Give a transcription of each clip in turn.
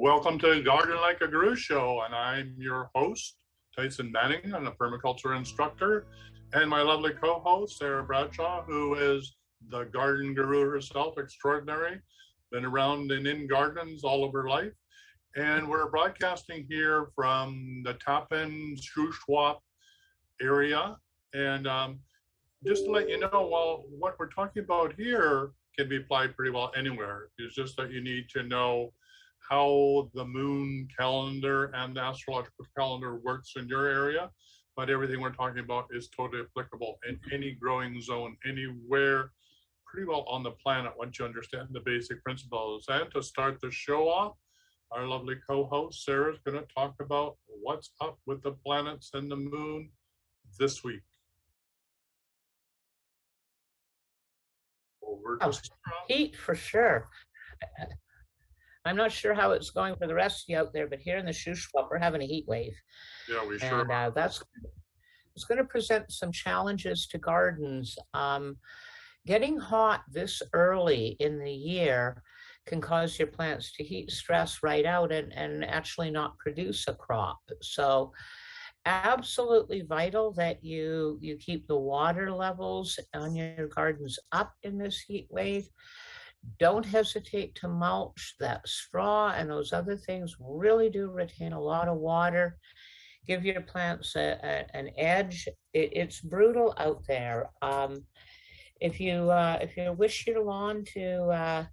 Welcome to Garden Like a Guru Show, and I'm your host, Tyhson Banighen. I'm a permaculture instructor, and my lovely co-host, Sarah Bradshaw, who is the garden guru herself, extraordinary, been around and in gardens all of her life. And we're broadcasting here from the Tappen Shuswap area. And just to let you know, well, what we're talking about here can be applied pretty well anywhere. It's just that you need to know how the moon calendar and the astrological calendar works in your area. But everything we're talking about is totally applicable in any growing zone, anywhere, pretty well on the planet, once you understand the basic principles. And to start the show off, our lovely co-host Sarah is going to talk about what's up with the planets and the moon this week. Over to Sarah. Heat for sure. I'm not sure how it's going for the rest of you out there, but here in the Shuswap, we're having a heat wave. Yeah, we sure are. And it's going to present some challenges to gardens. Getting hot this early in the year can cause your plants to heat stress right out and actually not produce a crop. So absolutely vital that you keep the water levels on your gardens up in this heat wave. Don't hesitate to mulch. That straw and those other things really do retain a lot of water. Give your plants an edge. It's brutal out there. If you wish your lawn to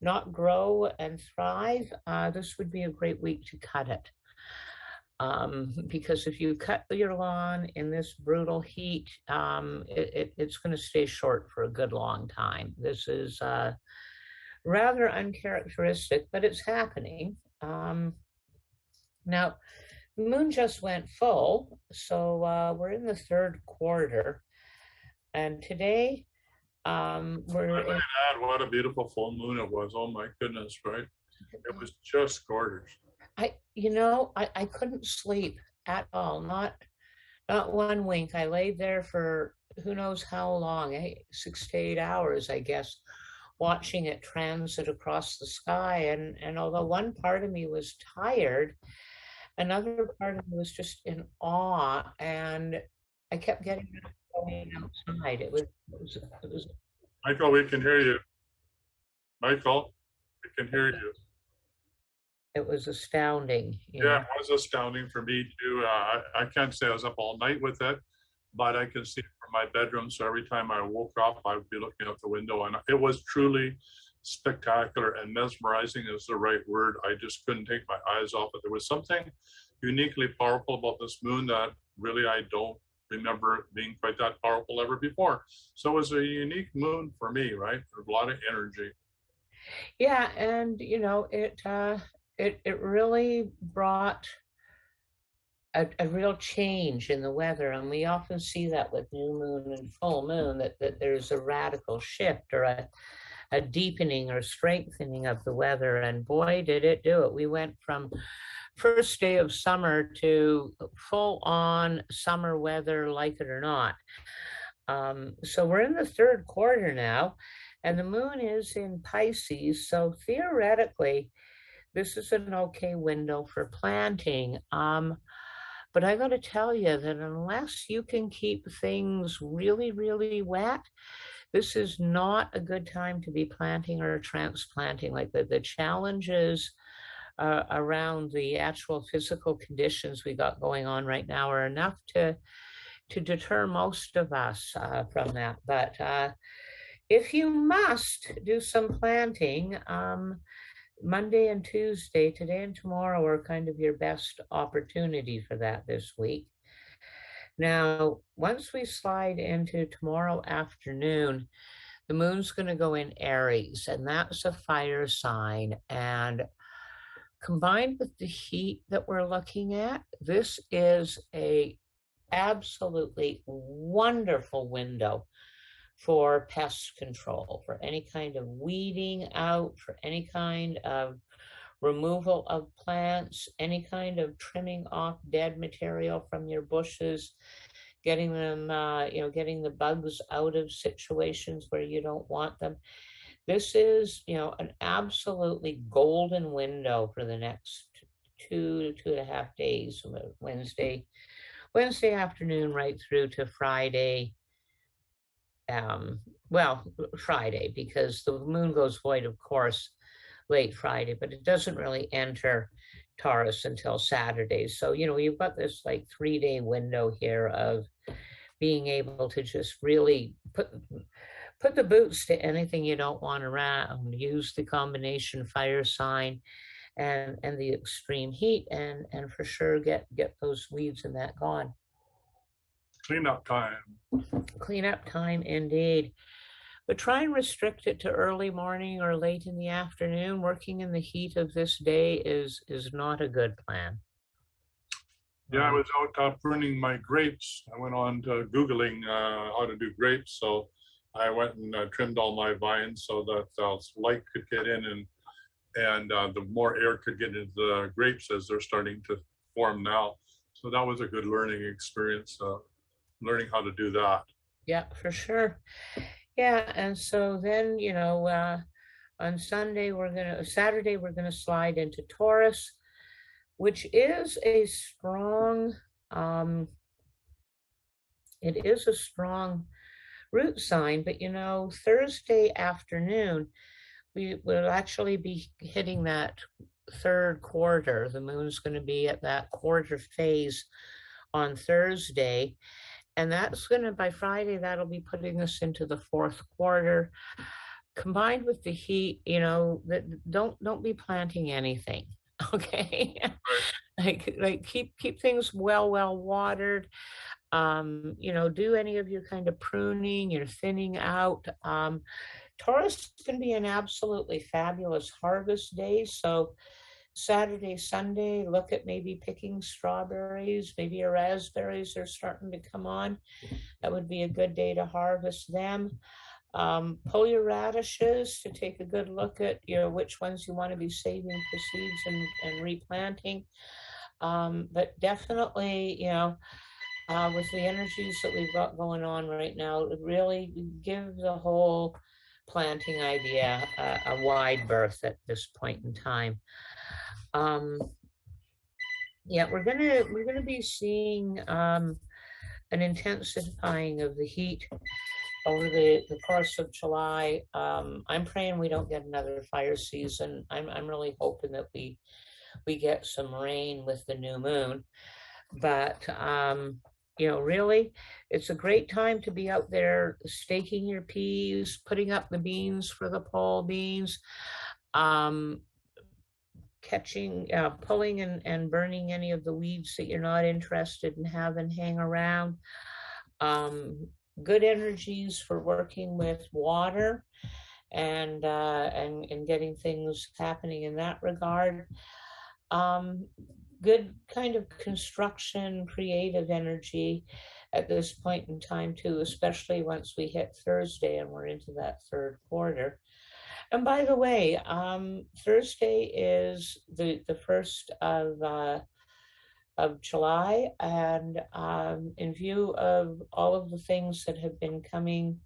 not grow and thrive, this would be a great week to cut it. Because if you cut your lawn in this brutal heat, it's going to stay short for a good long time. This is rather uncharacteristic, but it's happening. Now, the moon just went full, so we're in the third quarter, and today we're I might add what a beautiful full moon it was. Oh my goodness, right? It was just gorgeous. I couldn't sleep at all, not one wink. I laid there for who knows how long, 6 to 8 hours, I guess, watching it transit across the sky. And although one part of me was tired, another part of me was just in awe, and I kept getting up going outside. It was Michael, we can hear you. Michael, we can hear you. It was astounding. Yeah, it was astounding for me too. I can't say I was up all night with it, but I can see it from my bedroom. So every time I woke up, I would be looking out the window, and it was truly spectacular, and mesmerizing is the right word. I just couldn't take my eyes off it. There was something uniquely powerful about this moon that really I don't remember it being quite that powerful ever before. So it was a unique moon for me, right? There's a lot of energy. Yeah, and it really brought a real change in the weather, and we often see that with new moon and full moon, that there's a radical shift or a deepening or strengthening of the weather, and boy, did it do it. We went from first day of summer to full-on summer weather, like it or not. So we're in the third quarter now, and the moon is in Pisces, so theoretically, this is an okay window for planting. But I got to tell you that unless you can keep things really, really wet, this is not a good time to be planting or transplanting. Like the challenges around the actual physical conditions we got going on right now are enough to deter most of us from that. But if you must do some planting, Monday and Tuesday, today and tomorrow, are kind of your best opportunity for that this week. Now, once we slide into tomorrow afternoon, the moon's going to go in Aries, and that's a fire sign. And combined with the heat that we're looking at, this is a absolutely wonderful window for pest control, for any kind of weeding out, for any kind of removal of plants, any kind of trimming off dead material from your bushes, getting them, getting the bugs out of situations where you don't want them. This is, an absolutely golden window for the next 2.5 days, Wednesday afternoon right through to Friday. Well, Friday, because the moon goes void, of course, late Friday, but it doesn't really enter Taurus until Saturday. So, you've got this like 3-day window here of being able to just really put the boots to anything you don't want around, use the combination fire sign and the extreme heat, and for sure get those weeds and that gone. Cleanup time. Cleanup time indeed. But try and restrict it to early morning or late in the afternoon. Working in the heat of this day is not a good plan. Yeah, I was out pruning my grapes. I went on to Googling how to do grapes. So I went and trimmed all my vines so that light could get in and the more air could get into the grapes as they're starting to form now. So that was a good learning experience, learning how to do that. Yeah, for sure. Yeah, and so then, on Saturday, we're going to slide into Taurus, which is a strong, it is a strong root sign, but, Thursday afternoon, we will actually be hitting that third quarter. The moon's going to be at that quarter phase on Thursday. And that's going to, by Friday, that'll be putting us into the fourth quarter. Combined with the heat, don't be planting anything, okay? like keep things well watered. Do any of your kind of pruning, your thinning out. Taurus can be an absolutely fabulous harvest day. So Saturday, Sunday, look at maybe picking strawberries, maybe your raspberries are starting to come on. That would be a good day to harvest them. Pull your radishes to take a good look at, which ones you want to be saving for seeds and replanting. But definitely, with the energies that we've got going on right now, it really give the whole planting idea a wide berth at this point in time. Yeah, we're gonna be seeing an intensifying of the heat over the course of July. I'm praying we don't get another fire season. I'm really hoping that we get some rain with the new moon. But really, it's a great time to be out there staking your peas, putting up the beans for the pole beans, catching, pulling and burning any of the weeds that you're not interested in having hang around. Good energies for working with water and getting things happening in that regard. Good kind of construction, creative energy at this point in time too, especially once we hit Thursday and we're into that third quarter. And by the way, Thursday is the first of July, and in view of all of the things that have been coming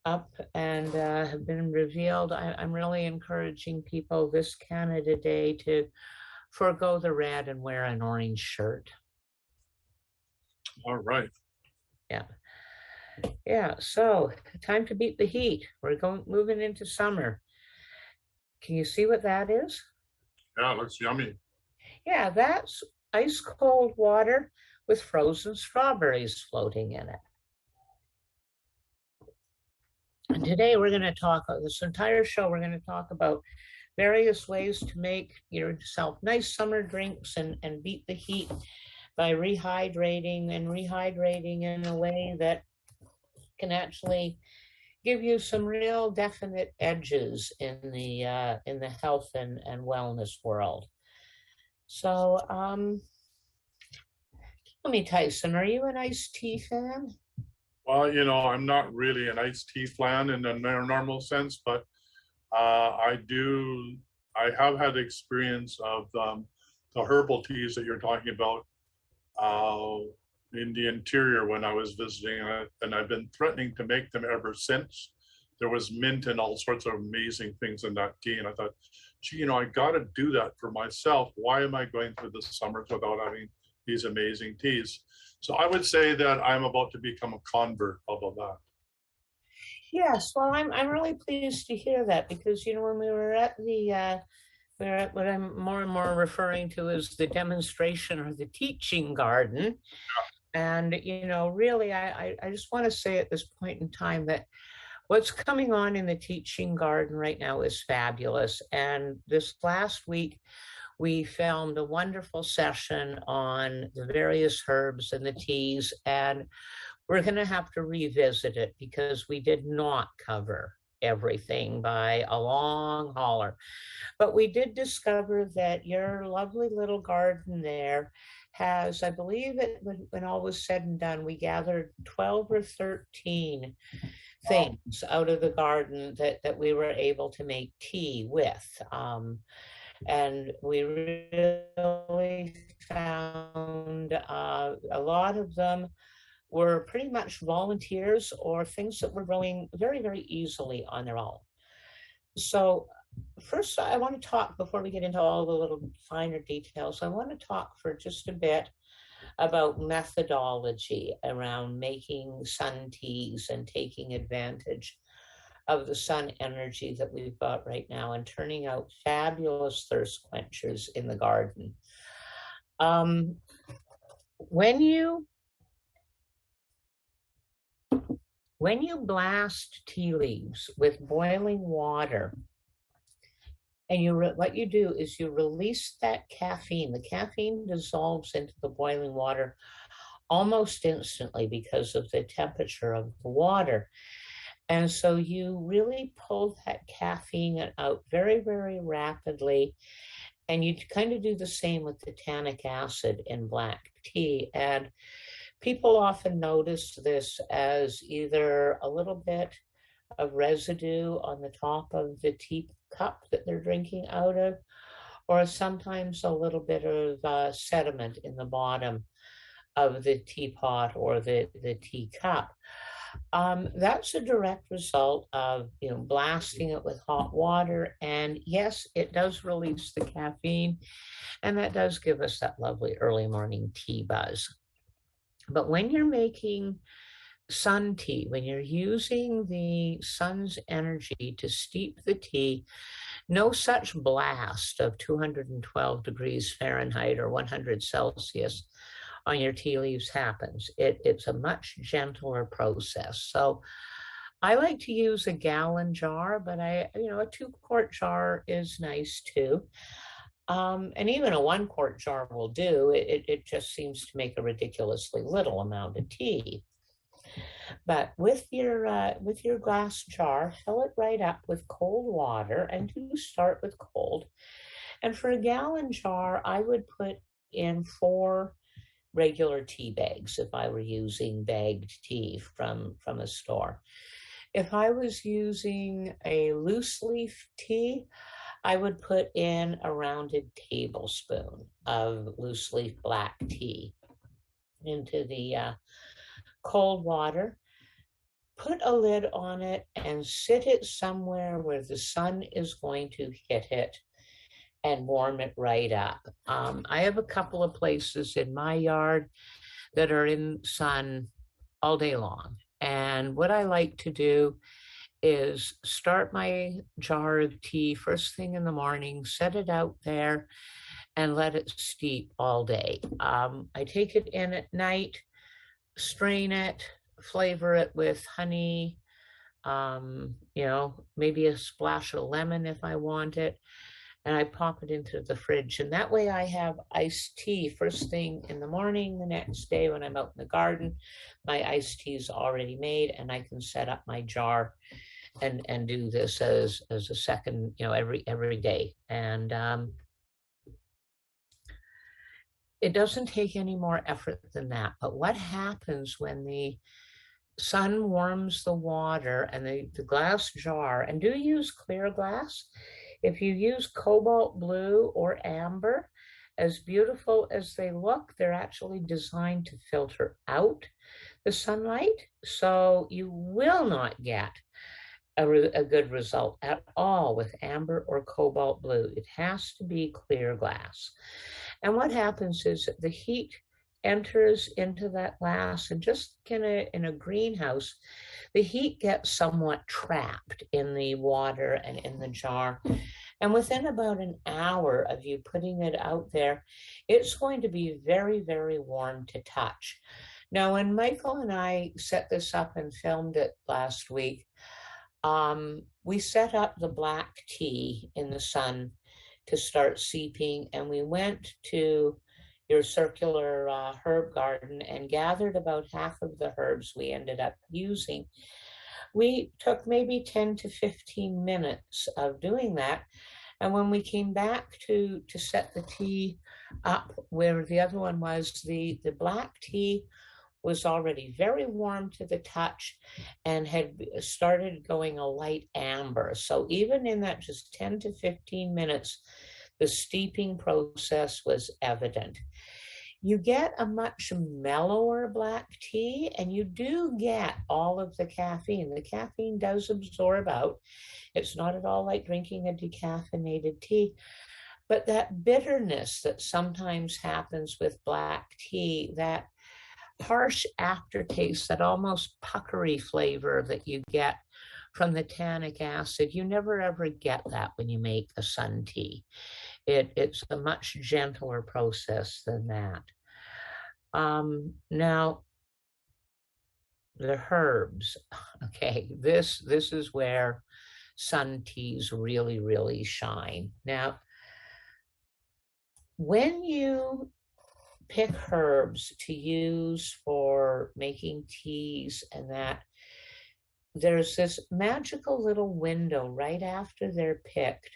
up and have been revealed, I'm really encouraging people this Canada Day to forego the red and wear an orange shirt. All right. Yeah, so time to beat the heat. We're moving into summer. Can you see what that is? Yeah, it looks yummy. Yeah, that's ice cold water with frozen strawberries floating in it. And today we're going to talk, this entire show, we're going to talk about various ways to make yourself nice summer drinks and beat the heat by rehydrating in a way that can actually give you some real definite edges in the health and wellness world. So, tell me, Tyson, are you an iced tea fan? Well, I'm not really an iced tea fan in the normal sense, but I have had experience of the herbal teas that you're talking about in the interior when I was visiting, and I've been threatening to make them ever since. there was mint and all sorts of amazing things in that tea. And I thought, gee, you know, I got to do that for myself. Why am I going through the summers without having these amazing teas? So I would say that I'm about to become a convert of that. Yes, well, I'm really pleased to hear that, because you know, when we were at the we're at what I'm more and more referring to as the demonstration or the teaching garden. And you know, really, I just want to say at this point in time that what's coming on in the teaching garden right now is fabulous. And this last week, we filmed a wonderful session on the various herbs and the teas, and we're going to have to revisit it because we did not cover everything by a long hauler. But we did discover that your lovely little garden there has, I believe it, when all was said and done, we gathered 12 or 13 things out of the garden that we were able to make tea with. And we really found a lot of them were pretty much volunteers or things that were growing very, very easily on their own. So first, I want to talk, before we get into all the little finer details, I want to talk for just a bit about methodology around making sun teas and taking advantage of the sun energy that we've got right now and turning out fabulous thirst quenchers in the garden. When you blast tea leaves with boiling water, and what you do is you release that caffeine. The caffeine dissolves into the boiling water almost instantly because of the temperature of the water. And so you really pull that caffeine out very, very rapidly. And you kind of do the same with the tannic acid in black tea. And people often notice this as either a little bit of residue on the top of the teacup that they're drinking out of, or sometimes a little bit of sediment in the bottom of the teapot or the teacup. That's a direct result of, you know, blasting it with hot water. And yes, it does release the caffeine, and that does give us that lovely early morning tea buzz. But when you're making sun tea, when you're using the sun's energy to steep the tea, no such blast of 212 degrees Fahrenheit or 100 Celsius on your tea leaves happens. It's a much gentler process. So I like to use a gallon jar, but a 2-quart jar is nice too. And even a 1-quart jar will do. It just seems to make a ridiculously little amount of tea. But with your glass jar, fill it right up with cold water, and do start with cold. And for a gallon jar, I would put in 4 regular tea bags if I were using bagged tea from a store. If I was using a loose leaf tea, I would put in a rounded tablespoon of loose leaf black tea into the cold water. Put a lid on it and sit it somewhere where the sun is going to hit it and warm it right up. I have a couple of places in my yard that are in sun all day long. And what I like to do is start my jar of tea first thing in the morning, set it out there, and let it steep all day. I take it in at night, strain it, flavor it with honey, maybe a splash of lemon if I want it, and I pop it into the fridge. And that way I have iced tea first thing in the morning. The next day when I'm out in the garden, my iced tea is already made, and I can set up my jar and do this as a second, every day. And it doesn't take any more effort than that. But what happens when the sun warms the water and the glass jar, and do use clear glass. If you use cobalt blue or amber, as beautiful as they look, they're actually designed to filter out the sunlight. So you will not get a good result at all with amber or cobalt blue. It has to be clear glass. And what happens is that the heat enters into that glass, and just in a greenhouse, the heat gets somewhat trapped in the water and in the jar. And within about an hour of you putting it out there, it's going to be very, very warm to touch. Now, when Michael and I set this up and filmed it last week, we set up the black tea in the sun to start seeping, and we went to your circular herb garden and gathered about half of the herbs we ended up using. We took maybe 10 to 15 minutes of doing that. And when we came back to set the tea up where the other one was, the black tea was already very warm to the touch and had started going a light amber. So even in that just 10 to 15 minutes, the steeping process was evident. You get a much mellower black tea, and you do get all of the caffeine. The caffeine does absorb out. It's not at all like drinking a decaffeinated tea, but that bitterness that sometimes happens with black tea, that harsh aftertaste, that almost puckery flavor that you get from the tannic acid, you never ever get that when you make a sun tea. It's a much gentler process than that. Now, the herbs, okay, this is where sun teas really, really shine. Now, when you pick herbs to use for making teas and that, there's this magical little window right after they're picked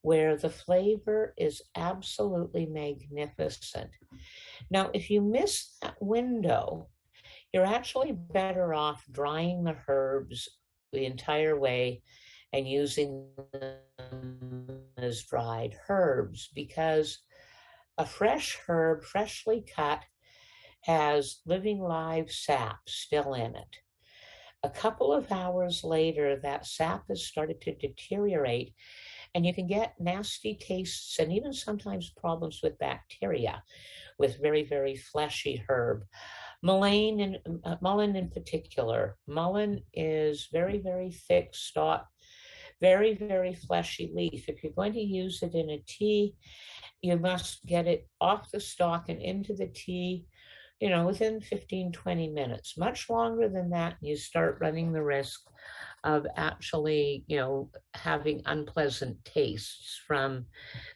where the flavor is absolutely magnificent. Now, if you miss that window, you're actually better off drying the herbs the entire way and using them as dried herbs, because a fresh herb, freshly cut, has living live sap still in it. A couple of hours later, that sap has started to deteriorate, and you can get nasty tastes and even sometimes problems with bacteria with very, very fleshy herb. Mullein in particular. Mullein is very, very thick stalk, very, very fleshy leaf. If you're going to use it in a tea, you must get it off the stalk and into the tea, within 15, 20 minutes. Much longer than that, you start running the risk of actually, having unpleasant tastes from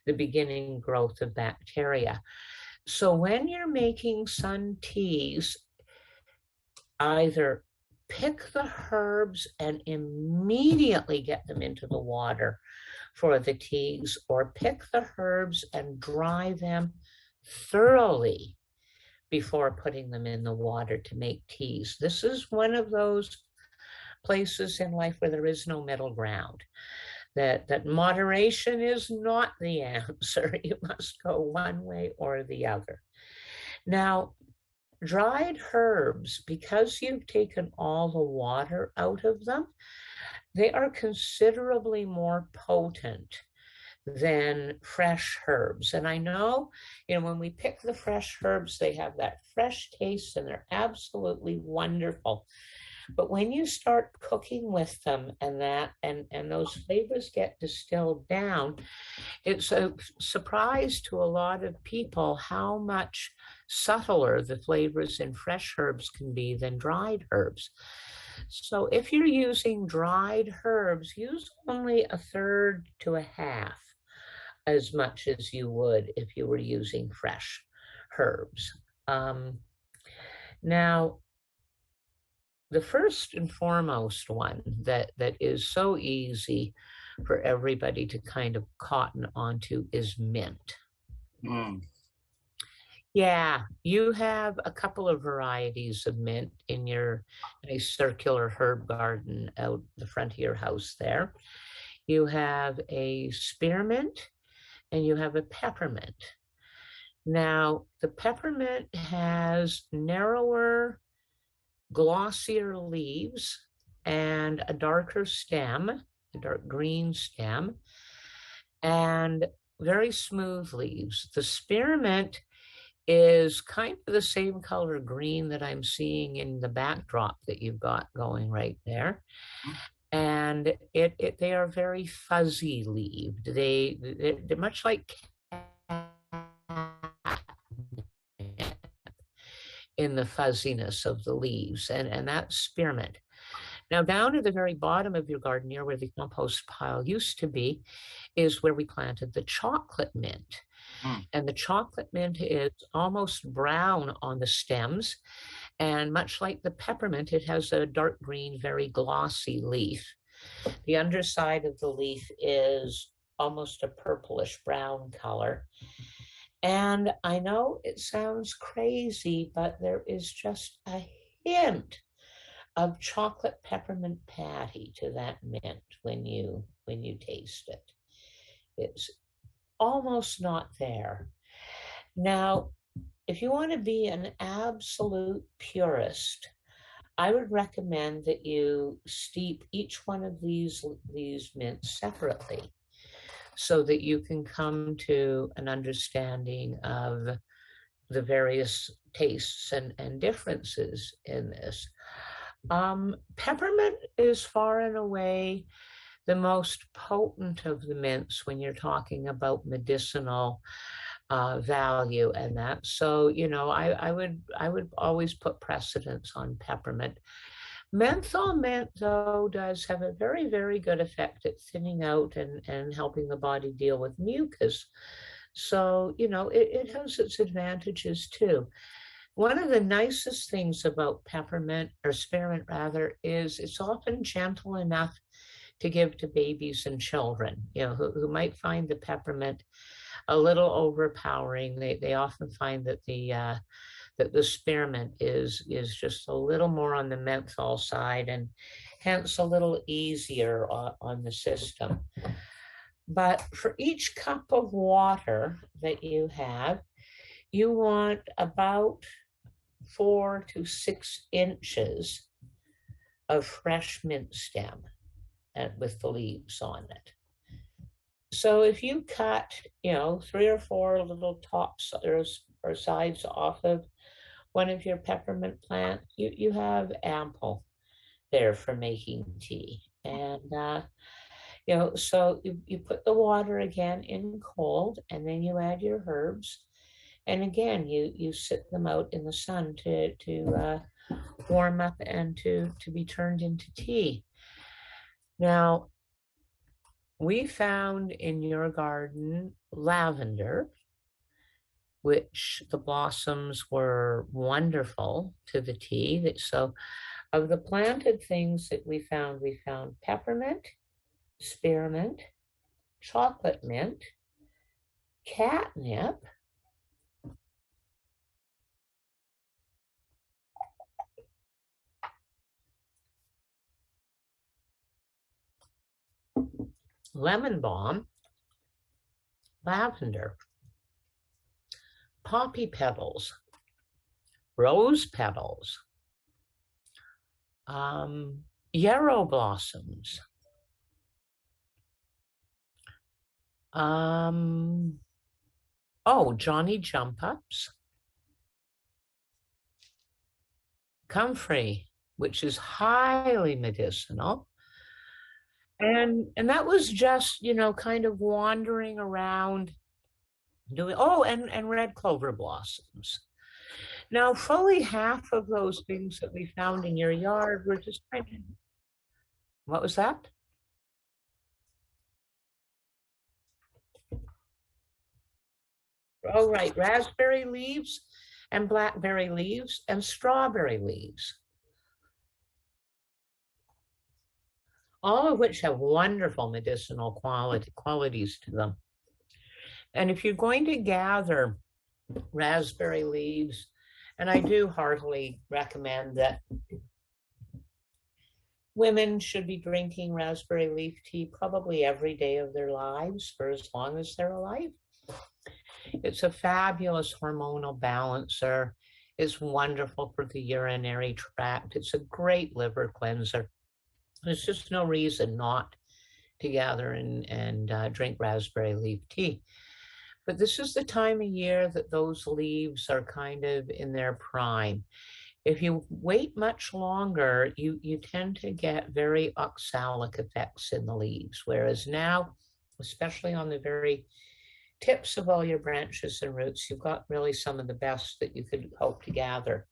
the beginning growth of bacteria. So when you're making sun teas, either pick the herbs and immediately get them into the water for the teas, or pick the herbs and dry them thoroughly before putting them in the water to make teas. This is one of those places in life where there is no middle ground, that moderation is not the answer. You must go one way or the other. Now, dried herbs, because you've taken all the water out of them, they are considerably more potent than fresh herbs. And I know, when we pick the fresh herbs, they have that fresh taste and they're absolutely wonderful. But when you start cooking with them and those flavors get distilled down, it's a surprise to a lot of people how much subtler the flavors in fresh herbs can be than dried herbs. So if you're using dried herbs, use only a third to a half as much as you would if you were using fresh herbs. Now, the first and foremost one that is so easy for everybody to kind of cotton onto is mint. Yeah, you have a couple of varieties of mint in a circular herb garden out the front of your house there. You have a spearmint and you have a peppermint. Now, the peppermint has narrower, glossier leaves, and a darker stem, a dark green stem, and very smooth leaves. The spearmint is kind of the same color green that I'm seeing in the backdrop that you've got going right there. And they are very fuzzy leaved. They're much like in the fuzziness of the leaves, and that's spearmint. Now, down at the very bottom of your garden, near where the compost pile used to be, is where we planted the chocolate mint. And the chocolate mint is almost brown on the stems. And much like the peppermint, it has a dark green, very glossy leaf. The underside of the leaf is almost a purplish brown color. And I know it sounds crazy, but there is just a hint of chocolate peppermint patty to that mint when you taste it. It's almost not there. Now, if you want to be an absolute purist, I would recommend that you steep each one of these mints separately so that you can come to an understanding of the various tastes and differences in this. Peppermint is far and away the most potent of the mints when you're talking about medicinal value and that. So, you know, I would always put precedence on peppermint. Menthol mint, though, does have a very, very good effect at thinning out and helping the body deal with mucus. So, you know, it has its advantages too. One of the nicest things about peppermint, or spearmint rather, is it's often gentle enough to give to babies and children, you know, who might find the peppermint a little overpowering. They often find that the spearmint is just a little more on the menthol side and hence a little easier on the system. But for each cup of water that you have, you want about 4 to 6 inches of fresh mint stem with the leaves on it. So if you cut, you know, 3 or 4 little tops or sides off of one of your peppermint plants, you have ample there for making tea. And, you know, so you put the water again in cold, and then you add your herbs. And again, you sit them out in the sun to warm up and to be turned into tea. Now, we found in your garden lavender, which the blossoms were wonderful to the tea. So of the planted things that we found peppermint, spearmint, chocolate mint, catnip, lemon balm, lavender, poppy petals, rose petals, yarrow blossoms, Johnny jump ups, comfrey, which is highly medicinal. And that was just, you know, kind of wandering around doing, and red clover blossoms. Now, fully half of those things that we found in your yard were just kind of, what was that? Oh, right, raspberry leaves and blackberry leaves and strawberry leaves. All of which have wonderful medicinal qualities to them. And if you're going to gather raspberry leaves, and I do heartily recommend that women should be drinking raspberry leaf tea probably every day of their lives for as long as they're alive. It's a fabulous hormonal balancer. It's wonderful for the urinary tract. It's a great liver cleanser. There's just no reason not to gather and drink raspberry leaf tea. But this is the time of year that those leaves are kind of in their prime. If you wait much longer, you tend to get very oxalic effects in the leaves, whereas now, especially on the very tips of all your branches and roots, you've got really some of the best that you could hope to gather.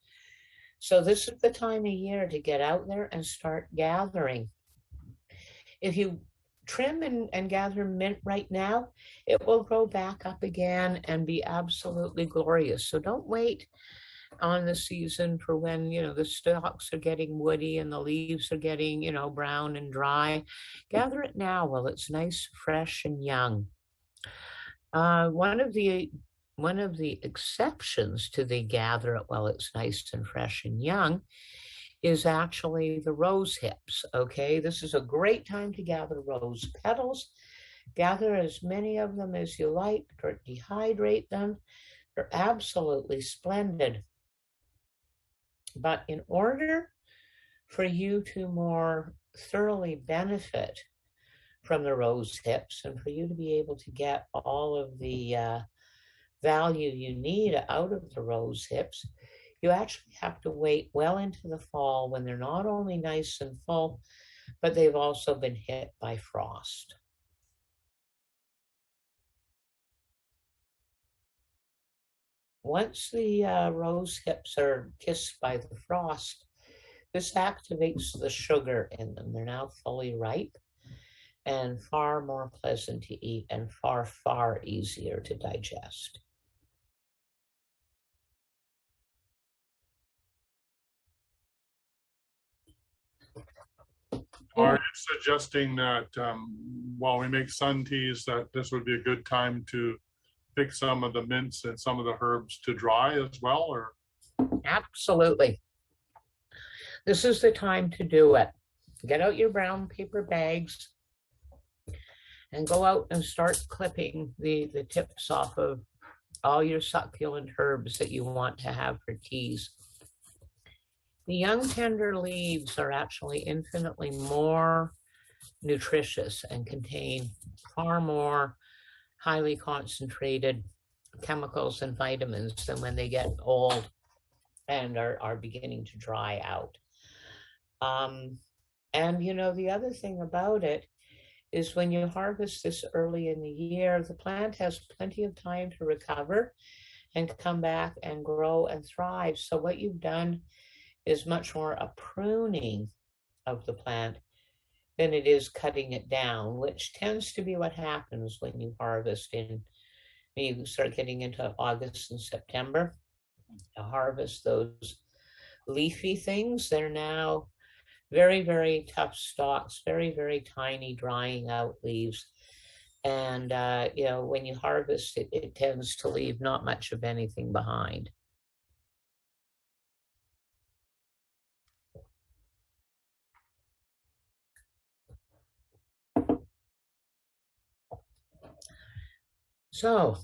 So this is the time of year to get out there and start gathering. If you trim and gather mint right now, it will grow back up again and be absolutely glorious. So don't wait on the season for when, the stalks are getting woody and the leaves are getting, brown and dry. Gather it now while it's nice, fresh, and young. One of the exceptions to the gather it while it's nice and fresh and young is actually the rose hips, okay? This is a great time to gather rose petals. Gather as many of them as you like, or dehydrate them. They're absolutely splendid. But in order for you to more thoroughly benefit from the rose hips and for you to be able to get all of the value you need out of the rose hips, you actually have to wait well into the fall when they're not only nice and full, but they've also been hit by frost. Once the rose hips are kissed by the frost, this activates the sugar in them. They're now fully ripe and far more pleasant to eat and far, far easier to digest. Are you suggesting that while we make sun teas, that this would be a good time to pick some of the mints and some of the herbs to dry as well? Or absolutely. This is the time to do it. Get out your brown paper bags and go out and start clipping the tips off of all your succulent herbs that you want to have for teas. The young tender leaves are actually infinitely more nutritious and contain far more highly concentrated chemicals and vitamins than when they get old and are beginning to dry out. And the other thing about it is when you harvest this early in the year, the plant has plenty of time to recover and come back and grow and thrive. So what you've done is much more a pruning of the plant than it is cutting it down, which tends to be what happens when you harvest when you start getting into August and September. To harvest those leafy things, they're now very, very tough stalks, very, very tiny, drying out leaves. And, when you harvest it, it tends to leave not much of anything behind. So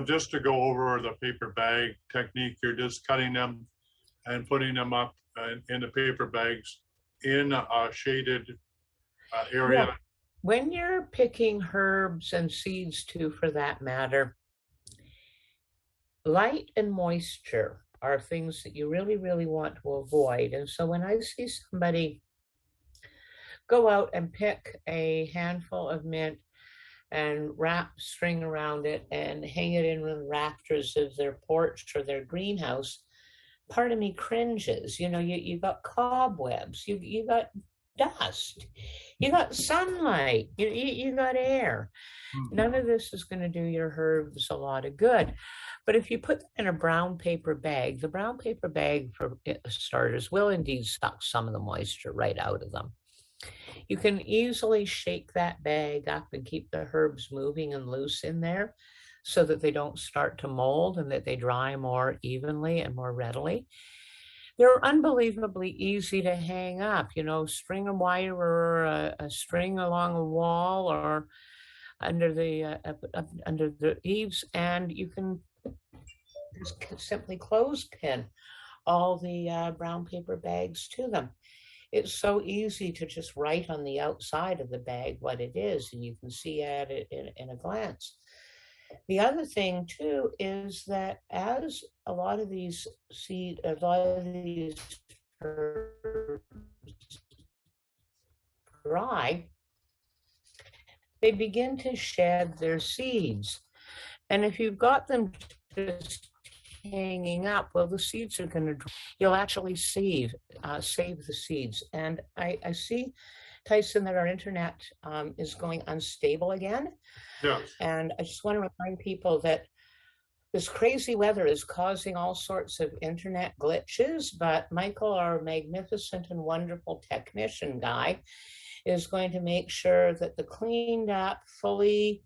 just to go over the paper bag technique, you're just cutting them and putting them up in the paper bags in a shaded area. Yeah. When you're picking herbs and seeds too, for that matter, light and moisture are things that you really, really want to avoid. And so when I see somebody go out and pick a handful of mint and wrap string around it and hang it in the rafters of their porch or their greenhouse, part of me cringes. You got cobwebs, you got dust, you got sunlight, you got air. None of this is going to do your herbs a lot of good. But if you put them in a brown paper bag, the brown paper bag, for starters, will indeed suck some of the moisture right out of them. You can easily shake that bag up and keep the herbs moving and loose in there so that they don't start to mold and that they dry more evenly and more readily. They're unbelievably easy to hang up, string a wire or a string along a wall or under the eaves, and you can just simply clothespin all the brown paper bags to them. it's so easy to just write on the outside of the bag what it is, and you can see at it in a glance. The other thing too is that as a lot of these herbs dry, they begin to shed their seeds. And if you've got them just hanging up, well, the seeds are going to, you'll actually save the seeds. And I see, Tyson, that our internet is going unstable again. Yes. And I just want to remind people that this crazy weather is causing all sorts of internet glitches, but Michael, our magnificent and wonderful technician guy, is going to make sure that the cleaned up, fully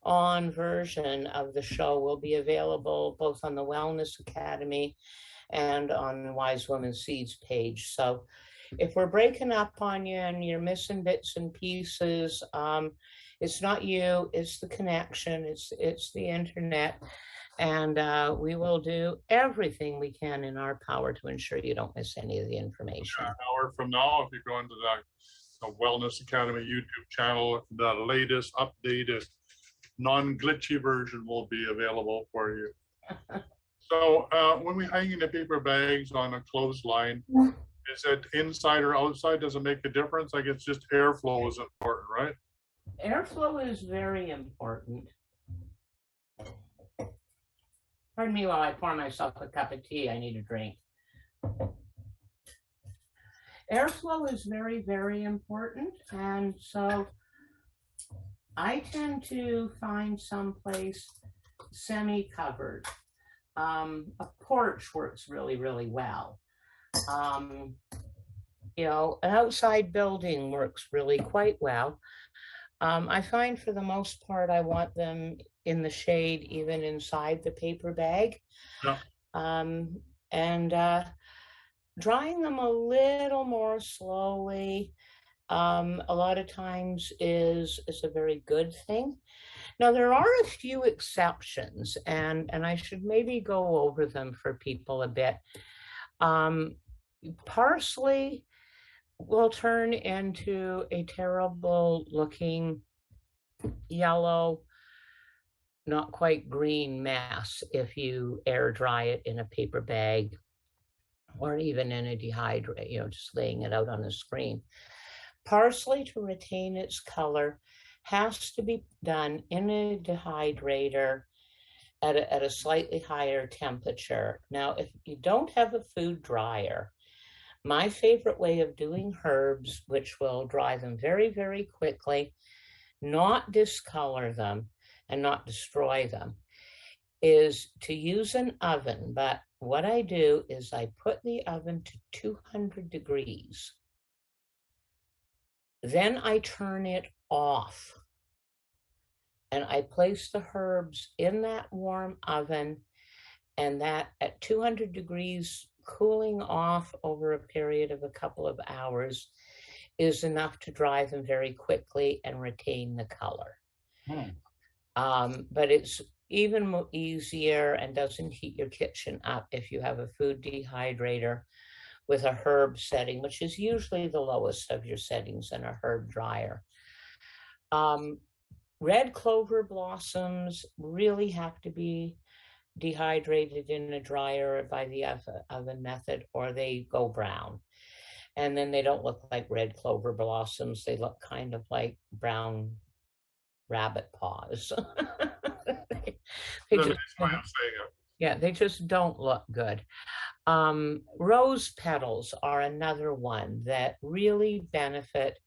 on version of the show will be available both on the Wellness Academy and on Wise Woman Seeds page. So if we're breaking up on you and you're missing bits and pieces, it's not you, it's the connection, it's the internet. And we will do everything we can in our power to ensure you don't miss any of the information. An hour from now, if you go into the Wellness Academy YouTube channel, the latest updated non-glitchy version will be available for you. So when we hang in the paper bags on a clothesline, is it inside or outside? Does it make a difference? Like, it's just airflow is important, right? Airflow is very important. Pardon me while I pour myself a cup of tea. I need a drink. Airflow is very, very important. And so I tend to find someplace semi-covered. A porch works really, really well. You know, an outside building works really quite well. I find for the most part, I want them in the shade, even inside the paper bag. Yeah. And drying them a little more slowly, a lot of times is a very good thing. Now, there are a few exceptions, and I should maybe go over them for people a bit. Parsley will turn into a terrible looking yellow, not quite green mess if you air dry it in a paper bag or even in a dehydrator, you know, just laying it out on the screen. Parsley, to retain its color, has to be done in a dehydrator at a slightly higher temperature. Now, if you don't have a food dryer, my favorite way of doing herbs, which will dry them very, very quickly, not discolor them and not destroy them, is to use an oven. But what I do is I put the oven to 200 degrees. Then I turn it off. And I place the herbs in that warm oven, and that at 200 degrees, cooling off over a period of a couple of hours is enough to dry them very quickly and retain the color. But it's even easier and doesn't heat your kitchen up if you have a food dehydrator with a herb setting, which is usually the lowest of your settings in a herb dryer. Red clover blossoms really have to be dehydrated in a dryer by the oven method, or they go brown. And then they don't look like red clover blossoms. They look kind of like brown rabbit paws. They just don't look good. Rose petals are another one that really benefit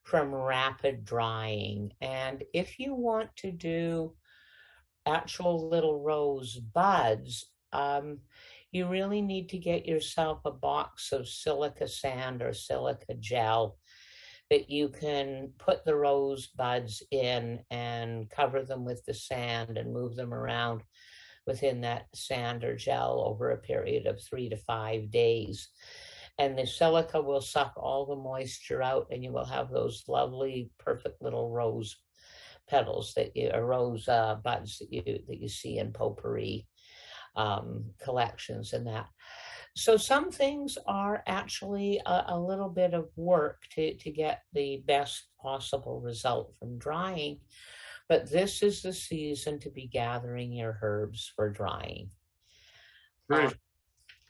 from rapid drying. And if you want to do actual little rose buds, you really need to get yourself a box of silica sand or silica gel that you can put the rose buds in and cover them with the sand and move them around within that sand or gel over a period of 3 to 5 days. And the silica will suck all the moisture out, and you will have those lovely, perfect little rose petals rose buds that you see in potpourri collections and that. So some things are actually a little bit of work to get the best possible result from drying, but this is the season to be gathering your herbs for drying. Great.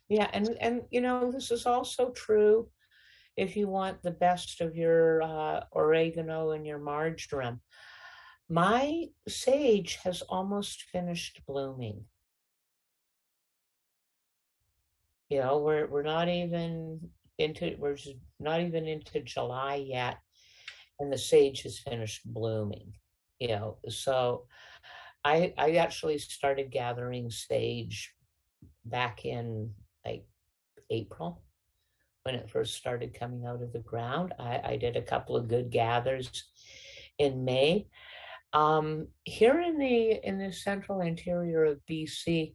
Yeah, and you know, this is also true if you want the best of your oregano and your marjoram. My sage has almost finished blooming. You know, we're not even into July yet, and the sage has finished blooming. You know, so I actually started gathering sage back in like April when it first started coming out of the ground. I did a couple of good gathers in May. Here in the central interior of BC,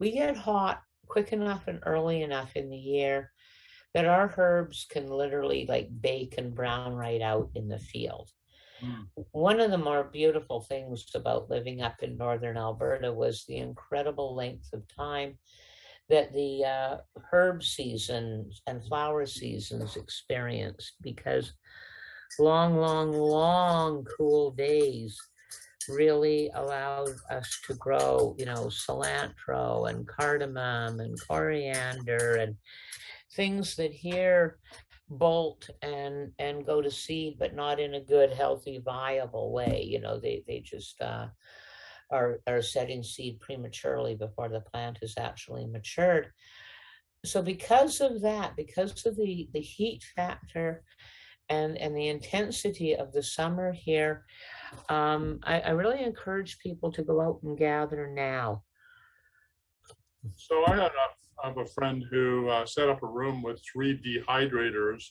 we get hot quick enough and early enough in the year that our herbs can literally like bake and brown right out in the field. Mm. One of the more beautiful things about living up in northern Alberta was the incredible length of time that the herb seasons and flower seasons experienced, because long cool days really allowed us to grow, you know, cilantro and cardamom and coriander and things that here bolt and go to seed, but not in a good, healthy, viable way. You know, they just are setting seed prematurely before the plant is actually matured. So because of that, because of the heat factor and the intensity of the summer here, I really encourage people to go out and gather now. So I have a friend who set up a room with 3 dehydrators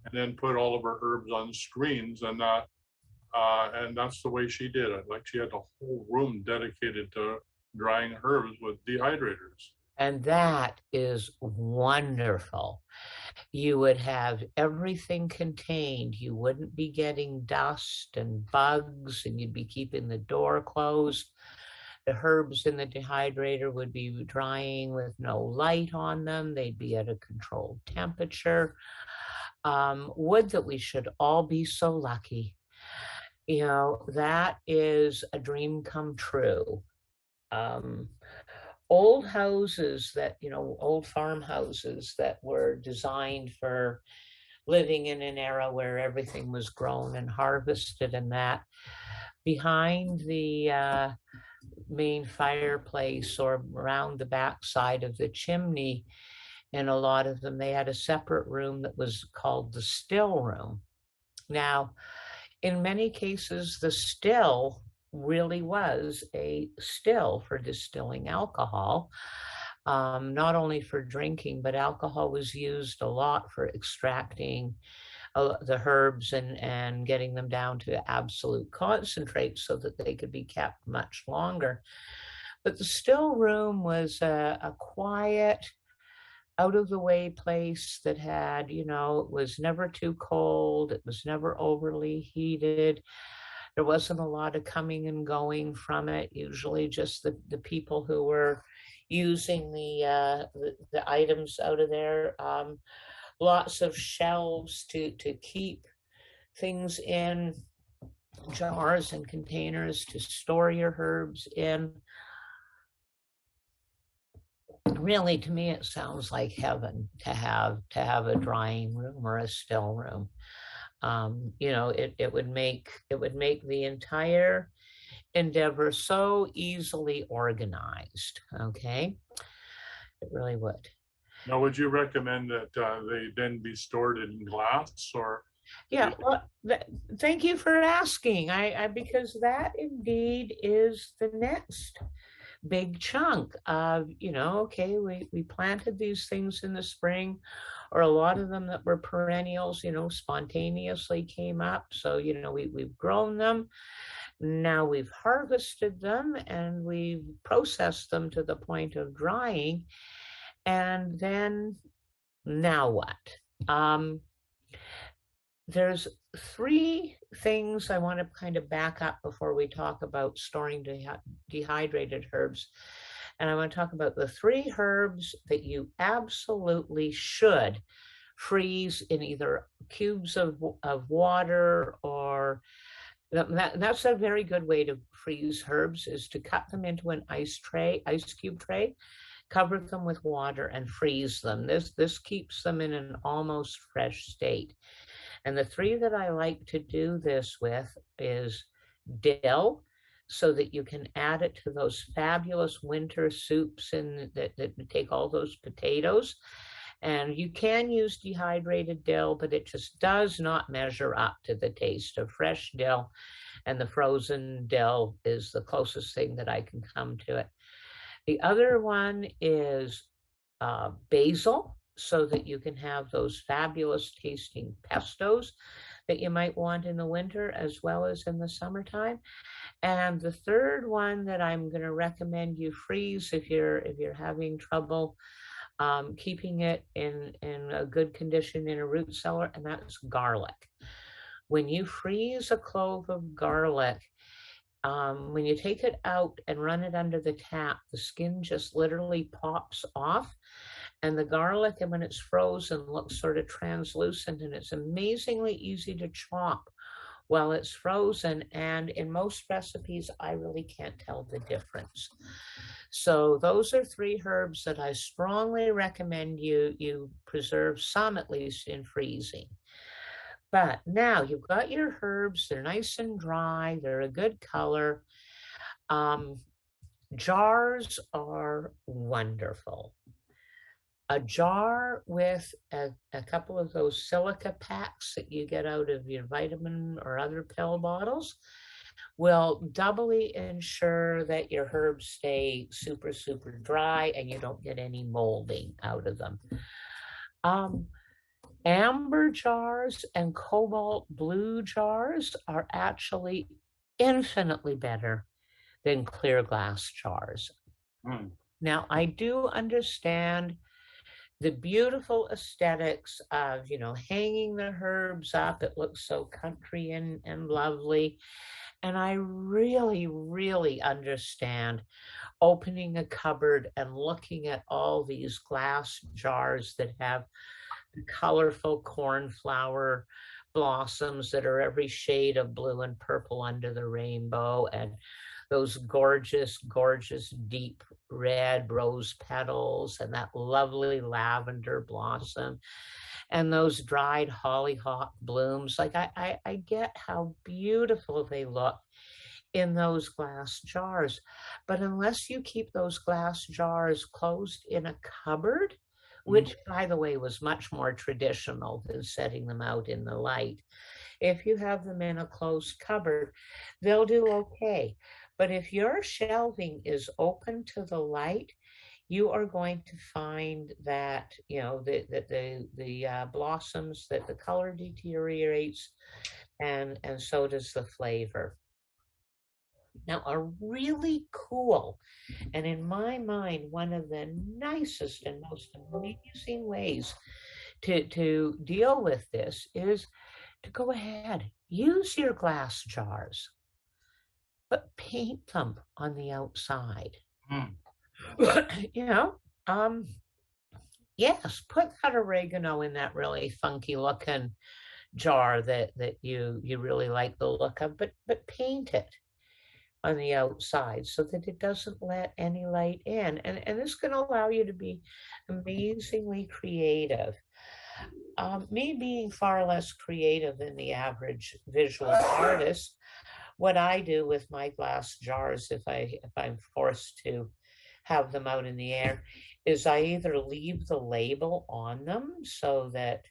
and then put all of her herbs on screens, and that's the way she did it. Like she had a whole room dedicated to drying herbs with dehydrators. And that is wonderful. You would have everything contained. You wouldn't be getting dust and bugs, and you'd be keeping the door closed. The herbs in the dehydrator would be drying with no light on them. They'd be at a controlled temperature. Would that we should all be so lucky. You know, that is a dream come true. Old houses that, you know, old farmhouses that were designed for living in an era where everything was grown and harvested, and that behind the main fireplace or around the back side of the chimney, in a lot of them, they had a separate room that was called the still room. Now, in many cases, the still really was a still for distilling alcohol, not only for drinking, but alcohol was used a lot for extracting the herbs and getting them down to absolute concentrate so that they could be kept much longer. But the still room was a quiet, out of the way place that had, you know, it was never too cold, it was never overly heated. There wasn't a lot of coming and going from it, usually just the people who were using the items out of there. Lots of shelves to keep things in, jars and containers to store your herbs in. Really, to me, it sounds like heaven to have a drying room or a still room. You know, it would make the entire endeavor so easily organized. Okay, it really would. Now, would you recommend that they then be stored in glass or? Yeah, well, thank you for asking. I because that indeed is the next big chunk of, you know, okay, we planted these things in the spring, or a lot of them that were perennials, you know, spontaneously came up. So, you know, we've grown them. Now we've harvested them and we've processed them to the point of drying. And then now what? There's 3 things I want to kind of back up before we talk about storing dehydrated herbs. And I want to talk about the 3 herbs that you absolutely should freeze in either cubes of water, or that's a very good way to freeze herbs, is to cut them into an ice cube tray, cover them with water and freeze them. This keeps them in an almost fresh state. And the 3 that I like to do this with is dill, so that you can add it to those fabulous winter soups that take all those potatoes. And you can use dehydrated dill, but it just does not measure up to the taste of fresh dill. And the frozen dill is the closest thing that I can come to it. The other one is basil, so that you can have those fabulous tasting pestos that you might want in the winter as well as in the summertime. And the third one that I'm going to recommend you freeze if you're having trouble keeping it in a good condition in a root cellar, and that's garlic. When you freeze a clove of garlic, when you take it out and run it under the tap, the skin just literally pops off. And the garlic, and when it's frozen, looks sort of translucent, and it's amazingly easy to chop while it's frozen. And in most recipes, I really can't tell the difference. So those are 3 herbs that I strongly recommend you preserve some, at least, in freezing. But now you've got your herbs, they're nice and dry, they're a good color. Jars are wonderful. A jar with a couple of those silica packs that you get out of your vitamin or other pill bottles will doubly ensure that your herbs stay super, super dry and you don't get any molding out of them. Amber jars and cobalt blue jars are actually infinitely better than clear glass jars. Now, I do understand the beautiful aesthetics of, hanging the herbs up. It looks so country and lovely. And I really, really understand opening a cupboard and looking at all these glass jars that have colorful cornflower blossoms that are every shade of blue and purple under the rainbow, and those gorgeous, gorgeous deep red rose petals, and that lovely lavender blossom, and those dried hollyhock blooms. Like, I get how beautiful they look in those glass jars. But unless you keep those glass jars closed in a cupboard, which, by the way, was much more traditional than setting them out in the light, if you have them in a closed cupboard, they'll do okay. But if your shelving is open to the light, you are going to find that, the blossoms, that the color deteriorates, and so does the flavor. Now, a really cool, and in my mind, one of the nicest and most amazing ways to deal with this is to go ahead, use your glass jars, but paint them on the outside. Yes, put that oregano in that really funky looking jar that you really like the look of, but paint it on the outside so that it doesn't let any light in. And this can allow you to be amazingly creative. Me being far less creative than the average visual artist, what I do with my glass jars, if I'm forced to have them out in the air, is I either leave the label on them so that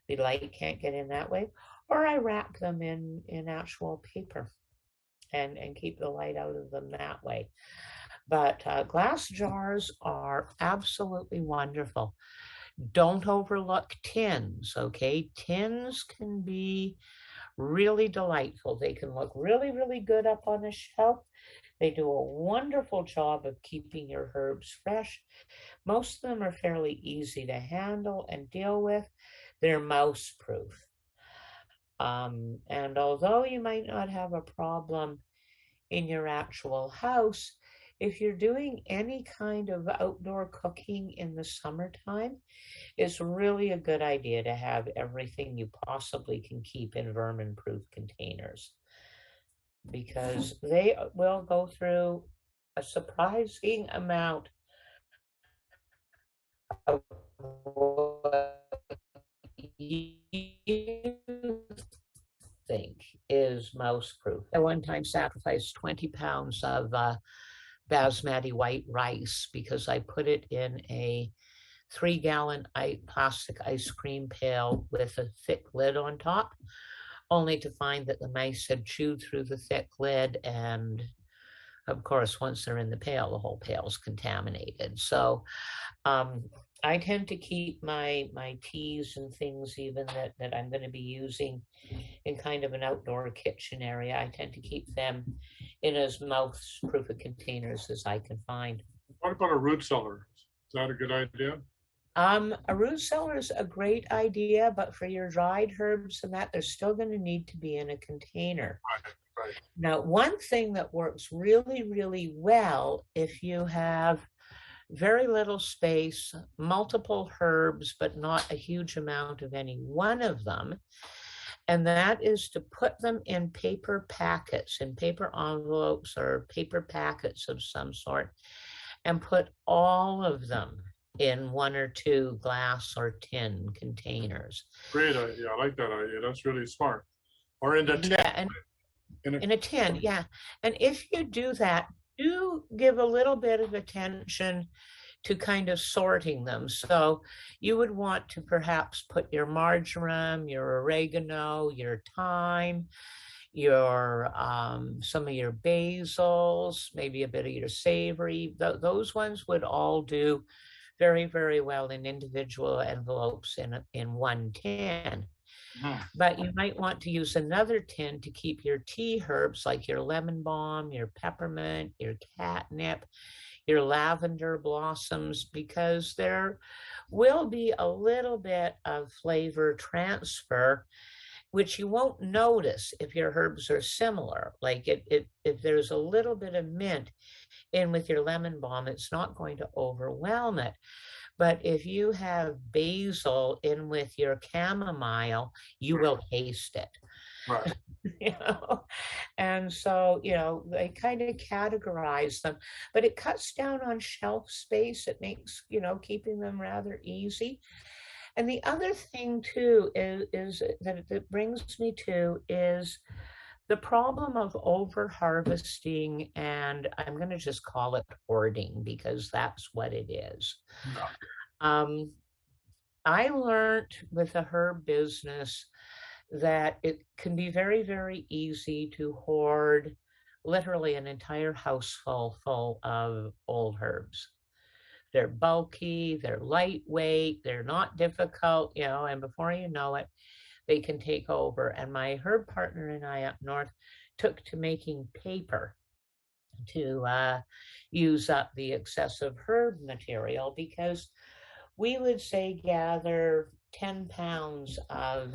the light can't get in that way, or I wrap them in actual paper and keep the light out of them that way. But glass jars are absolutely wonderful. Don't overlook tins, okay? Tins can be really delightful. They can look really, really good up on a shelf. They do a wonderful job of keeping your herbs fresh. Most of them are fairly easy to handle and deal with. They're mouse-proof. And although you might not have a problem in your actual house, if you're doing any kind of outdoor cooking in the summertime, it's really a good idea to have everything you possibly can keep in vermin-proof containers, because they will go through a surprising amount of what you think is mouse proof. I one time sacrificed 20 pounds of basmati white rice because I put it in a 3-gallon plastic ice cream pail with a thick lid on top, only to find that the mice had chewed through the thick lid. And of course, once they're in the pail, the whole pail is contaminated. So I tend to keep my teas and things, even that I'm going to be using in kind of an outdoor kitchen area, I tend to keep them in as mouse-proof containers as I can find. What about a root cellar? Is that a good idea? A root cellar is a great idea, but for your dried herbs and that, they're still going to need to be in a container. Right. Now, one thing that works really, really well, if you have very little space, multiple herbs, but not a huge amount of any one of them, and that is to put them in paper packets, in paper envelopes or paper packets of some sort, and put all of them in 1 or 2 glass or tin containers. Great idea. I like that idea. That's really smart. Or in a tin. Yeah, in a tin, yeah. And if you do that, do give a little bit of attention to kind of sorting them. So you would want to perhaps put your marjoram, your oregano, your thyme, your some of your basils, maybe a bit of your savory. Those ones would all do very, very well in individual envelopes in one tin. But you might want to use another tin to keep your tea herbs like your lemon balm, your peppermint, your catnip, your lavender blossoms, because there will be a little bit of flavor transfer, which you won't notice if your herbs are similar. Like if there's a little bit of mint in with your lemon balm, it's not going to overwhelm it. But if you have basil in with your chamomile, you will taste it. Right. And so, they kind of categorize them, but it cuts down on shelf space. It makes, keeping them rather easy. And the other thing too is that it brings me to is the problem of over harvesting, and I'm going to just call it hoarding because that's what it is. I learned with the herb business that it can be very, very easy to hoard literally an entire house full of old herbs. They're bulky, they're lightweight, they're not difficult, and before you know it, they can take over. And my herb partner and I up north took to making paper to use up the excessive herb material, because we would say gather 10 pounds of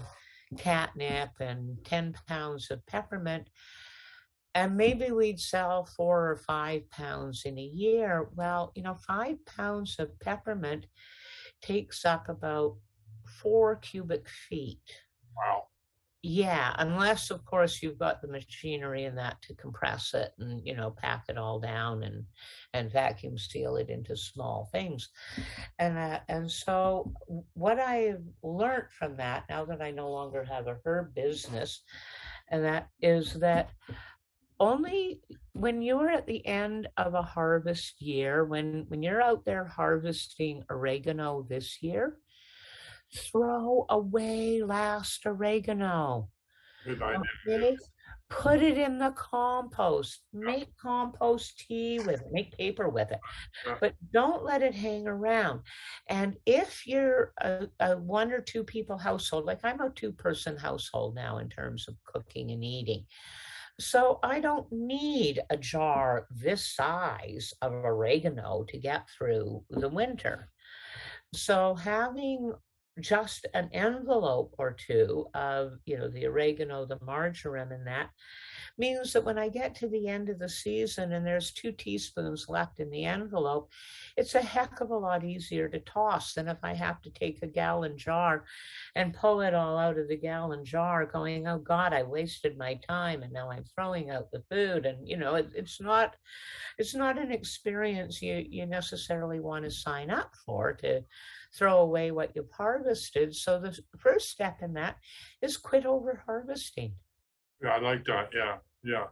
catnip and 10 pounds of peppermint, and maybe we'd sell 4 or 5 pounds in a year. Well, 5 pounds of peppermint takes up about 4 cubic feet. Wow. Yeah, unless, of course, you've got the machinery and that to compress it and, pack it all down and vacuum seal it into small things. And so what I've learned from that, now that I no longer have a herb business, and that is that only when you're at the end of a harvest year, when you're out there harvesting oregano this year, throw away last oregano. Okay? Put it in the compost. Make compost tea with it. Make paper with it. But don't let it hang around. And if you're a 1 or 2 people household, like I'm a 2-person household now in terms of cooking and eating, so I don't need a jar this size of oregano to get through the winter. So having just an envelope or two of, the oregano, the marjoram, and that means that when I get to the end of the season and there's 2 teaspoons left in the envelope, it's a heck of a lot easier to toss than if I have to take a gallon jar and pull it all out of the gallon jar going, oh God, I wasted my time and now I'm throwing out the food. And, it's not an experience you necessarily want to sign up for, to throw away what you've harvested. So the first step in that is quit over harvesting. Yeah, I like that. Yeah, yeah,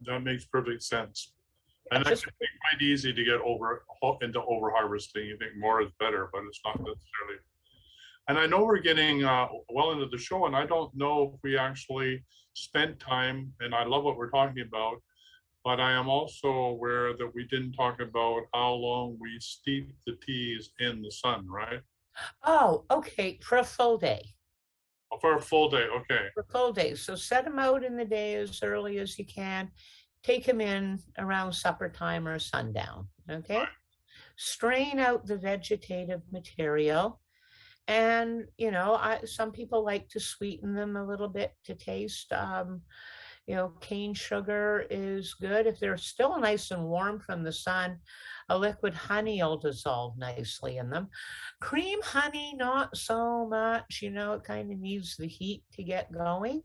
that makes perfect sense. And I Just think quite easy to get into over harvesting. You think more is better, but it's not necessarily. And I know we're getting well into the show, and I don't know if we actually spent time. And I love what we're talking about, but I am also aware that we didn't talk about how long we steep the teas in the sun, right? Oh, okay, for a full day. Oh, for a full day, okay. For a full day. So set them out in the day as early as you can. Take them in around supper time or sundown, okay? Right. Strain out the vegetative material. And, some people like to sweeten them a little bit to taste. Cane sugar is good. If they're still nice and warm from the sun, a liquid honey will dissolve nicely in them. Cream honey, not so much. It kind of needs the heat to get going.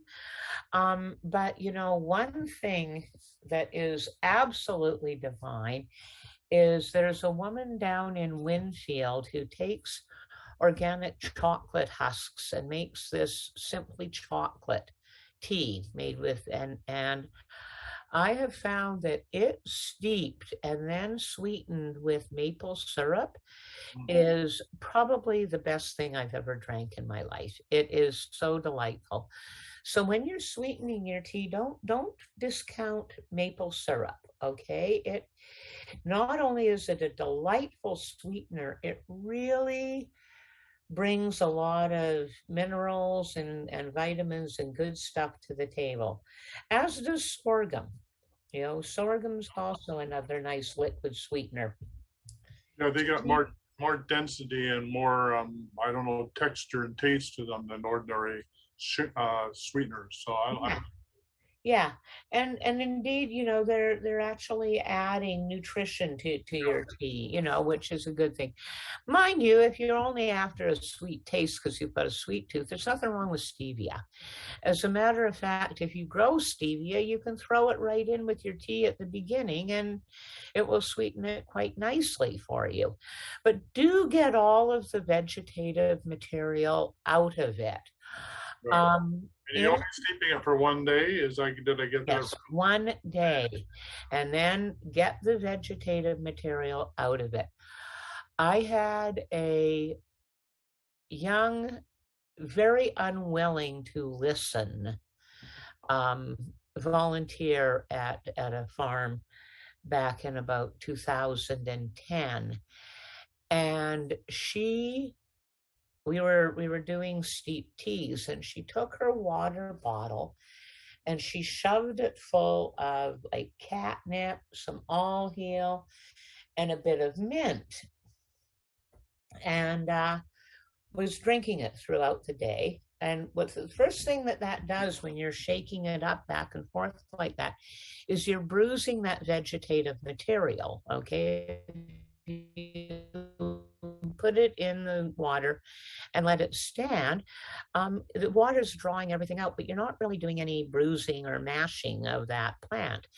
But, one thing that is absolutely divine is there's a woman down in Winfield who takes organic chocolate husks and makes this simply chocolate tea made with, and I have found that it steeped and then sweetened with maple syrup is probably the best thing I've ever drank in my life. It is so delightful. So when you're sweetening your tea, don't discount maple syrup, okay? It not only is it a delightful sweetener, it really brings a lot of minerals and vitamins and good stuff to the table, as does sorghum. Sorghum's also another nice liquid sweetener. Yeah, they got more density and more I don't know, texture and taste to them than ordinary sweeteners. So Yeah, and indeed, they're actually adding nutrition to your tea, which is a good thing. Mind you, if you're only after a sweet taste because you've got a sweet tooth, there's nothing wrong with stevia. As a matter of fact, if you grow stevia, you can throw it right in with your tea at the beginning and it will sweeten it quite nicely for you. But do get all of the vegetative material out of it. right. And you're only steeping it for one day? Did I get that? Yes, one day. And then get the vegetative material out of it. I had a young, very unwilling to listen volunteer at a farm back in about 2010. And we were doing steep teas, and she took her water bottle and she shoved it full of like catnip, some all heal, and a bit of mint, and was drinking it throughout the day. And what's the first thing that does when you're shaking it up back and forth like that is you're bruising that vegetative material, okay? Put it in the water and let it stand. The water's drawing everything out, but you're not really doing any bruising or mashing of that plant.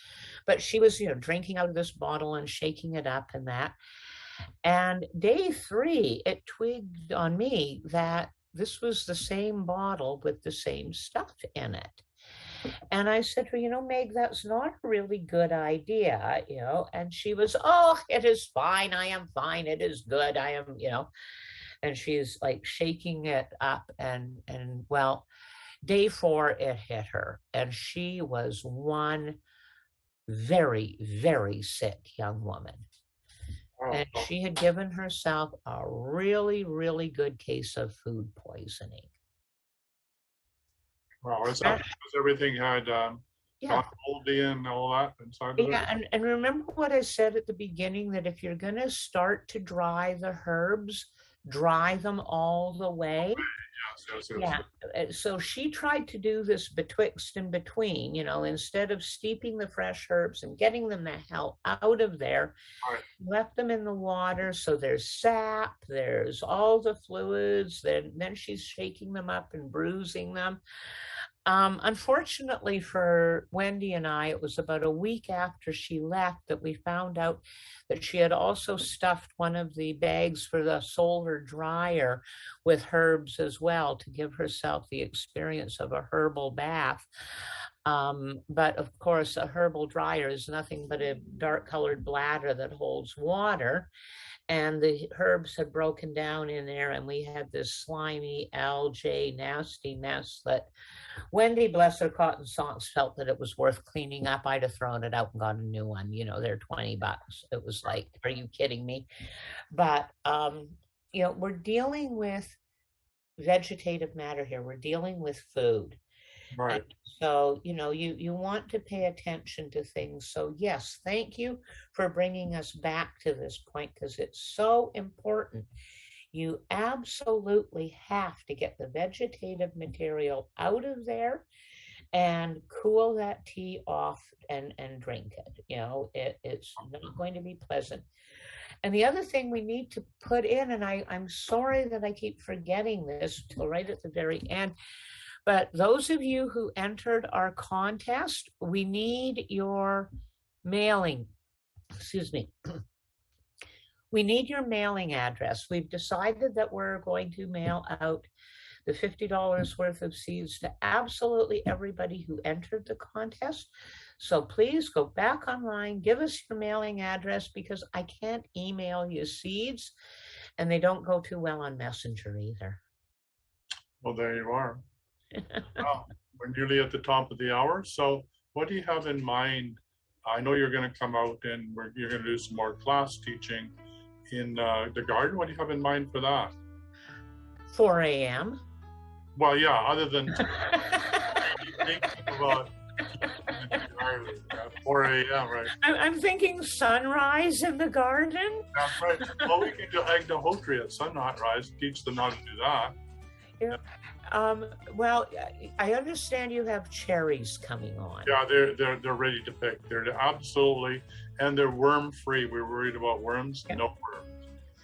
But she was, drinking out of this bottle and shaking it up and that. And day 3, it twigged on me that this was the same bottle with the same stuff in it. And I said to her, Meg, that's not a really good idea, and she was, oh, it is fine. I am fine. It is good. I am, and she's like shaking it up. And well, day 4, it hit her. And she was one very, very sick young woman. And she had given herself a really, really good case of food poisoning. Wow, it's because everything had gone moldy and all that inside of it. Yeah, and remember what I said at the beginning, that if you're going to start to dry the herbs, dry them all the way. Yes, yes, Yeah. yes. So she tried to do this betwixt and between, instead of steeping the fresh herbs and getting them the hell out of there, All right. left them in the water. So there's sap, there's all the fluids. Then she's shaking them up and bruising them. Unfortunately for Wendy and I, it was about a week after she left that we found out that she had also stuffed one of the bags for the solar dryer with herbs as well to give herself the experience of a herbal bath. But of course, a herbal dryer is nothing but a dark colored bladder that holds water. And the herbs had broken down in there, and we had this slimy algae, nasty mess that Wendy, bless her cotton socks, felt that it was worth cleaning up. I'd have thrown it out and got a new one. They're $20. It was like, are you kidding me? But, we're dealing with vegetative matter here. We're dealing with food. Right. And so, you want to pay attention to things. So yes, thank you for bringing us back to this point, because it's so important. You absolutely have to get the vegetative material out of there and cool that tea off and drink it. It's not going to be pleasant. And the other thing we need to put in, and I'm sorry that I keep forgetting this till right at the very end, but those of you who entered our contest, we need your mailing. Excuse me. We need your mailing address. We've decided that we're going to mail out the $50 worth of seeds to absolutely everybody who entered the contest. So please go back online, give us your mailing address, because I can't email you seeds, and they don't go too well on Messenger either. Well, there you are. Well, we're nearly at the top of the hour. So what do you have in mind? I know you're going to come out and you're going to do some more class teaching in the garden. What do you have in mind for that? 4 a.m. Well, yeah, other than thinking about 4 a.m., right? I'm thinking sunrise in the garden. That's right. Well, we can do agnohotry at sunrise, teach them how to do that. Yeah. Well, I understand you have cherries coming on. Yeah, they're ready to pick. They're absolutely, and they're worm free. We're worried about worms. Yeah. No worms.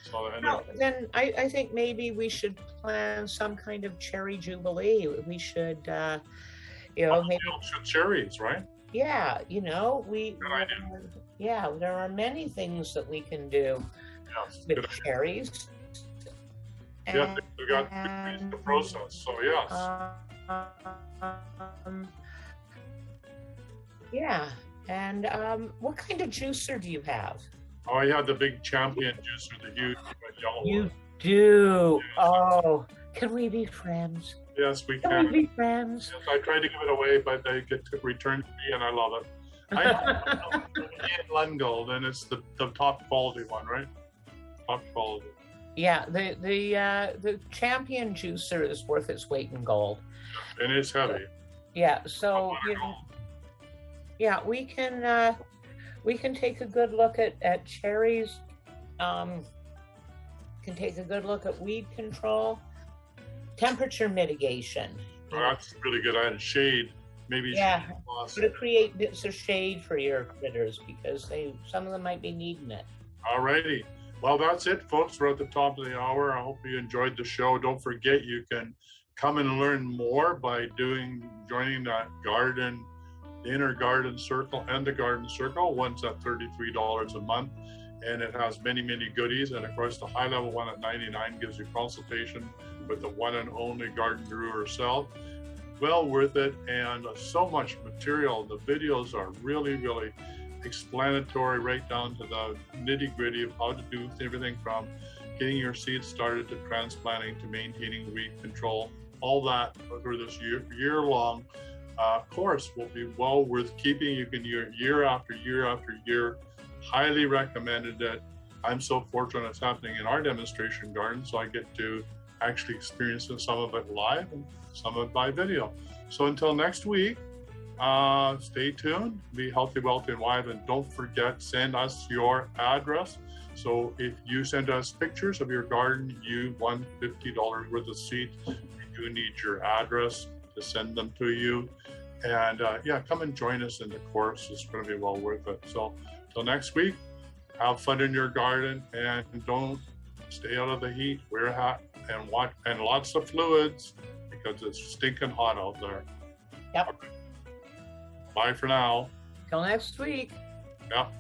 So then I think maybe we should plan some kind of cherry jubilee. We should, maybe cherries, right? Yeah, there are many things that we can do with cherries. Yeah, we got the process. So yes. Yeah, and what kind of juicer do you have? Oh, I have the big champion juicer, the huge yellow You one. do? Yes. Oh, can we be friends? Yes, we can. Can we be friends? Yes, I tried to give it away, but they get returned to me, and I love it. I know Lungold, and it's the top quality one, right? Top quality. Yeah, the champion juicer is worth its weight in gold. And it's heavy. Yeah, so we can take a good look at cherries. Can take a good look at weed control, temperature mitigation. Oh, that's really good. I had shade. Maybe to create bits of shade for your critters, because some of them might be needing it. All righty. Well, that's it, folks. We're at the top of the hour. I hope you enjoyed the show. Don't forget, you can come and learn more by joining that garden, the inner garden circle and the garden circle. One's at $33 a month, and it has many, many goodies. And of course, the high level one at $99 gives you consultation with the one and only garden guru herself. Well worth it, and so much material. The videos are really, really explanatory, right down to the nitty-gritty of how to do everything from getting your seeds started to transplanting to maintaining weed control. All that through this year-long course will be well worth keeping. You can year after year after year. Highly recommended it. I'm so fortunate it's happening in our demonstration garden, so I get to actually experience some of it live and some of it by video. So until next week, stay tuned, be healthy, wealthy, and wise, and don't forget, send us your address So if you send us pictures of your garden, you won $50 worth of seeds. We do need your address to send them to you. And yeah, come and join us in the course. It's going to be well worth it. So till next week, have fun in your garden and don't stay out of the heat. Wear a hat and lots of fluids because it's stinking hot out there. Yep. Okay. Bye for now. Till next week. Yep.